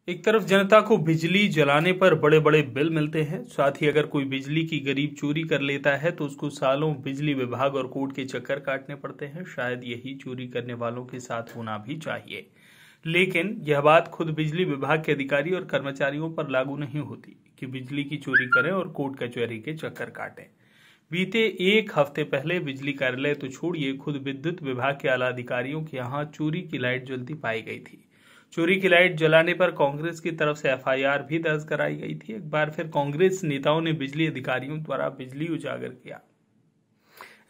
एक तरफ जनता को बिजली जलाने पर बड़े बड़े बिल मिलते हैं, साथ ही अगर कोई बिजली की गरीब चोरी कर लेता है तो उसको सालों बिजली विभाग और कोर्ट के चक्कर काटने पड़ते हैं। शायद यही चोरी करने वालों के साथ होना भी चाहिए, लेकिन यह बात खुद बिजली विभाग के अधिकारी और कर्मचारियों पर लागू नहीं होती कि बिजली की चोरी करें और कोर्ट कचहरी के चक्कर काटें। बीते एक हफ्ते पहले बिजली कार्यालय तो छोड़िए, खुद विद्युत विभाग के आला अधिकारियों के यहाँ चोरी की लाइट जलती पाई गई थी। चोरी की लाइट जलाने पर कांग्रेस की तरफ से एफआईआर भी दर्ज कराई गई थी। एक बार फिर कांग्रेस नेताओं ने बिजली अधिकारियों द्वारा बिजली उजागर किया।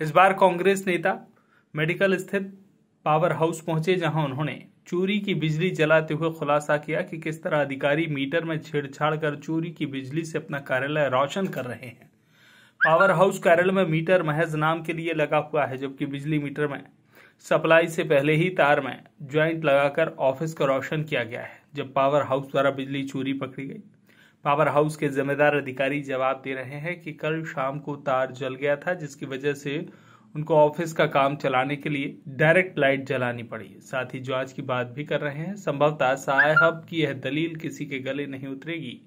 इस बार कांग्रेस नेता मेडिकल स्थित पावर हाउस पहुंचे, जहां उन्होंने चोरी की बिजली जलाते हुए खुलासा किया कि किस तरह अधिकारी मीटर में छेड़छाड़ कर चोरी की बिजली से अपना कार्यालय रोशन कर रहे हैं। पावर हाउस कार्यालय में मीटर महज नाम के लिए लगा हुआ है, जबकि बिजली मीटर में सप्लाई से पहले ही तार में ज्वाइंट लगाकर ऑफिस को रोशन किया गया है। जब पावर हाउस द्वारा बिजली चोरी पकड़ी गई, पावर हाउस के जिम्मेदार अधिकारी जवाब दे रहे हैं कि कल शाम को तार जल गया था, जिसकी वजह से उनको ऑफिस का काम चलाने के लिए डायरेक्ट लाइट जलानी पड़ी। साथ ही जांच की बात भी कर रहे हैं। संभवतः साहब की यह दलील किसी के गले नहीं उतरेगी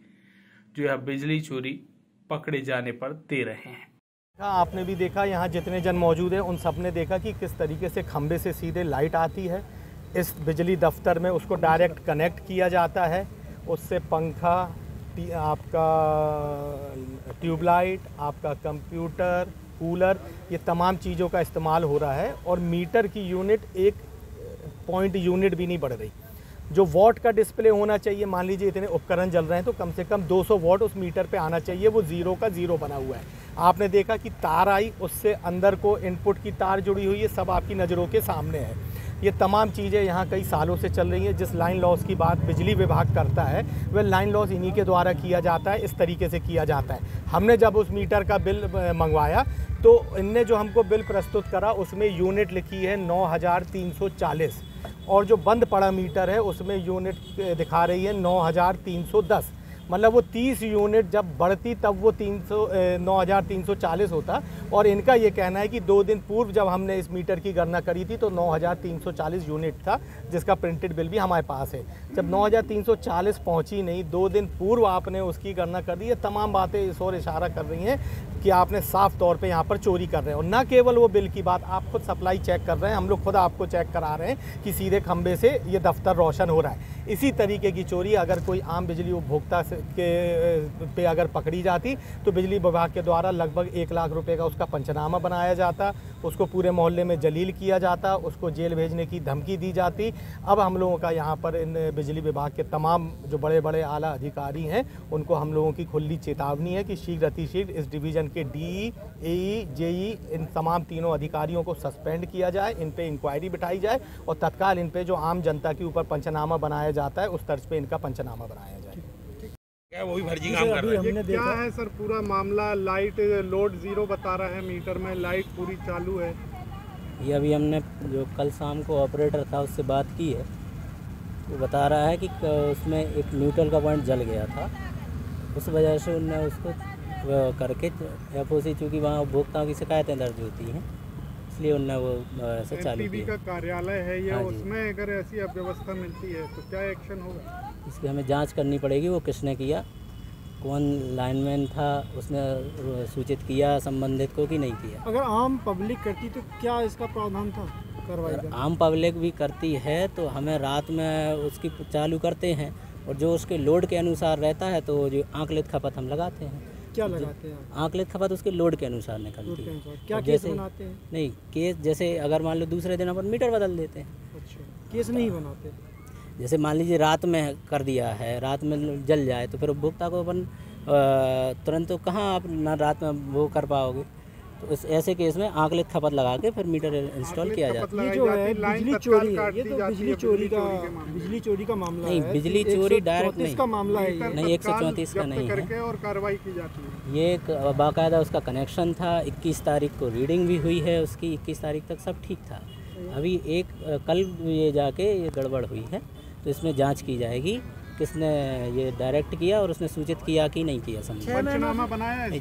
जो यह बिजली चोरी पकड़े जाने पर दे रहे हैं। आपने भी देखा, यहाँ जितने जन मौजूद हैं उन सब ने देखा कि किस तरीके से खंबे से सीधे लाइट आती है इस बिजली दफ्तर में, उसको डायरेक्ट कनेक्ट किया जाता है। उससे पंखा, आपका ट्यूबलाइट, आपका कंप्यूटर, कूलर, ये तमाम चीज़ों का इस्तेमाल हो रहा है। और मीटर की यूनिट एक पॉइंट यूनिट भी नहीं बढ़ रही। जो वॉट का डिस्प्ले होना चाहिए, मान लीजिए इतने उपकरण जल रहे हैं तो कम से कम 200 वॉट उस मीटर पे आना चाहिए, वो जीरो का जीरो बना हुआ है। आपने देखा कि तार आई, उससे अंदर को इनपुट की तार जुड़ी हुई है, सब आपकी नज़रों के सामने है। ये तमाम चीज़ें यहाँ कई सालों से चल रही हैं। जिस लाइन लॉस की बात बिजली विभाग करता है, वह लाइन लॉस इन्हीं के द्वारा किया जाता है, इस तरीके से किया जाता है। हमने जब उस मीटर का बिल मंगवाया तो इनने जो हमको बिल प्रस्तुत करा उसमें यूनिट लिखी है 9340, और जो बंद पड़ा मीटर है उसमें यूनिट दिखा रही है 9310। मतलब वो 30 यूनिट जब बढ़ती तब वो 9340 होता। और इनका ये कहना है कि 2 दिन पूर्व जब हमने इस मीटर की गणना करी थी तो 9340 यूनिट था, जिसका प्रिंटेड बिल भी हमारे पास है। जब 9340 पहुंची नहीं, 2 दिन पूर्व आपने उसकी गणना कर दी। ये तमाम बातें इस ओर इशारा कर रही हैं कि आपने साफ तौर पे यहाँ पर चोरी कर रहे हैं। और न केवल वो बिल की बात, आप खुद सप्लाई चेक कर रहे हैं, हम लोग खुद आपको चेक करा रहे हैं कि सीधे खंबे से ये दफ्तर रोशन हो रहा है। इसी तरीके की चोरी अगर कोई आम बिजली उपभोक्ता पे अगर पकड़ी जाती तो बिजली विभाग के द्वारा लगभग 1 लाख रुपए का उसका पंचनामा बनाया जाता, उसको पूरे मोहल्ले में जलील किया जाता, उसको जेल भेजने की धमकी दी जाती। अब हम लोगों का यहाँ पर इन बिजली विभाग के तमाम जो बड़े बड़े आला अधिकारी हैं उनको हम लोगों की खुली चेतावनी है कि शीघ्र अतिशीघ्र इस डिवीज़न के डीई, एई, जेई, इन तमाम तीनों अधिकारियों को सस्पेंड किया जाए, इन पे इंक्वायरी बिठाई जाए और तत्काल इन पे जो आम जनता के ऊपर पंचनामा बनाया जाता है उस तर्ज पे इनका पंचनामा बनाया जाए। क्या वही फर्जी काम कर रहे हैं? क्या है सर पूरा मामला? लाइट लोड जीरो बता रहा है, मीटर में लाइट पूरी चालू है। ये अभी हमने जो कल शाम को ऑपरेटर था उससे बात की है, वो बता रहा है कि उसमें एक न्यूट्रल का पॉइंट जल गया था, उस वजह से उनने उसको करके एफओसी, चूँकि वहाँ उपभोक्ताओं की शिकायतें दर्ज होती हैं, इसलिए उनने वो ऐसे चालू किया। का कार्यालय है ये, उसमें अगर ऐसी अव्यवस्था मिलती है तो क्या एक्शन होगा? इसकी हमें जांच करनी पड़ेगी, वो किसने किया, कौन लाइनमैन था, उसने सूचित किया संबंधित को कि नहीं किया। अगर आम पब्लिक करती तो क्या इसका प्रावधान था कार्रवाई का? आम पब्लिक भी करती है तो हमें रात में उसकी चालू करते हैं, और जो उसके लोड के अनुसार रहता है तो जो आंकलित खपत हम लगाते हैं। क्या लगाते हैं? आंकलित खपत उसके लोड के अनुसार निकलती है। क्या केस बनाते हैं? नहीं केस, जैसे अगर मान लो दूसरे दिन अपन मीटर बदल देते हैं। अच्छा, केस नहीं बनाते? जैसे मान लीजिए रात में कर दिया है, रात में जल जाए तो फिर उपभोक्ता को अपन तुरंत तो कहाँ आप ना रात में वो कर पाओगे, तो इस ऐसे केस में आंकलित खपत लगा के फिर मीटर इंस्टॉल किया जाता है। ये जो है बिजली चोरी है, ये तो बिजली चोरी का मामला नहीं, बिजली चोरी डायरेक्ट नहीं, का मामला है नहीं 134 का नहीं है, और कार्रवाई की जाती है। ये एक बाकायदा उसका कनेक्शन था। 21 तारीख को रीडिंग भी हुई है उसकी, 21 तारीख तक सब ठीक था। अभी कल ये जाके ये गड़बड़ हुई है, तो इसमें जांच की जाएगी किसने ये डायरेक्ट किया और उसने सूचित किया कि नहीं किया। पंचनामा बनाया है?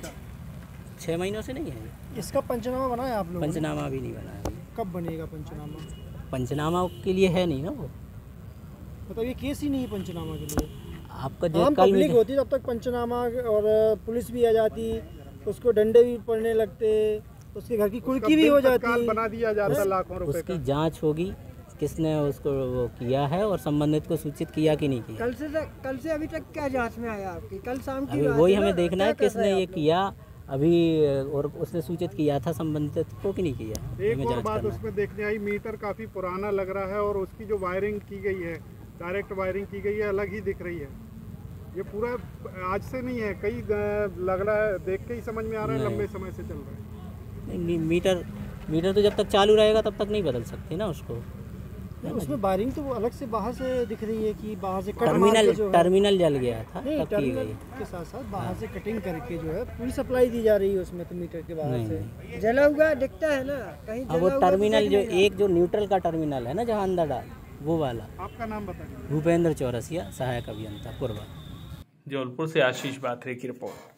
6 महीनों से नहीं है इसका पंचनामा बनाया आप लोगों ने? पंचनामा भी नहीं बनाया। कब बनेगा पंचनामा? पंचनामा के लिए है नहीं ना वो, मतलब ये केस ही नहीं है पंचनामा के लिए। आपका जो आम कल पब्लिक होती तब तक पंचनामा और पुलिस भी आ जाती, उसको डंडे भी पड़ने लगते, उसके घर की कुर्की भी हो जाती, बना दिया जाता लाखों रुपए उसकी जांच होगी किसने उसको वो किया है और संबंधित को सूचित किया कि नहीं किया। कल से अभी तक क्या जांच में आया आपकी? कल शाम की अभी वही हमें देखना है किसने ये किया अभी, और उसने सूचित किया था संबंधित को कि नहीं किया। एक और बात उसमें देखने आई, मीटर काफी पुराना लग रहा है और उसकी जो वायरिंग की गई है, डायरेक्ट वायरिंग की गई है, अलग ही दिख रही है। ये पूरा आज से नहीं है, कई लग रहा है, देख के ही समझ में आ रहा है लंबे समय से चल रहा है। नहीं, मीटर तो जब तक चालू रहेगा तब तक नहीं बदल सकते ना उसको। उसमें वायरिंग तो अलग से बाहर से दिख रही है कि बाहर से टर्मिनल जल गया था नहीं, तब की गई के साथ साथ बाहर से कटिंग करके जो है पूरी सप्लाई दी जा रही है उसमें, तो मीटर के बाहर से जला हुआ दिखता है ना कहीं। वो टर्मिनल जो एक जो न्यूट्रल का टर्मिनल है ना जहाँ अंदर डाल, वो वाला। आपका नाम बताइए। भूपेंद्र चौरसिया, सहायक अभियंता पूर्वा। जबलपुर से आशीष बात्रे की रिपोर्ट।